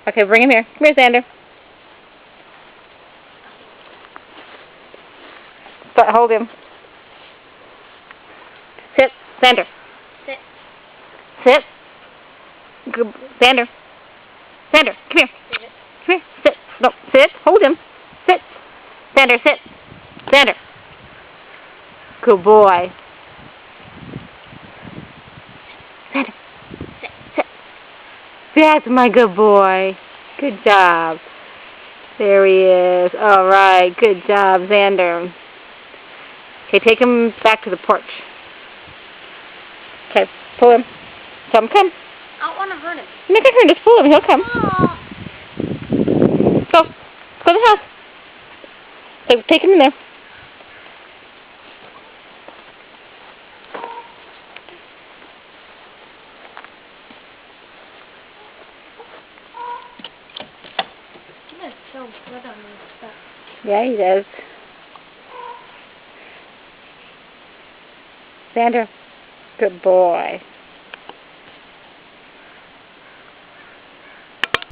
Okay, bring him here. Come here, Xander. Hold him. Sit, Xander. Sit. Sit. Good. Xander. Xander, come here. Sit. Come here. Sit. No, sit. Hold him. Sit. Xander, sit. Xander. Good boy. Xander. Sit. Sit. That's my good boy. Good job. There he is. All right. Good job, Xander. Okay, take him back to the porch. Okay, pull him. Tell him, come. I don't want to hurt him. You're not going to hurt him. Just pull him. He'll come. Oh. Go. Go to the house. Take him in there. He has so blood on his stuff. Yeah, he does. Xander, good boy.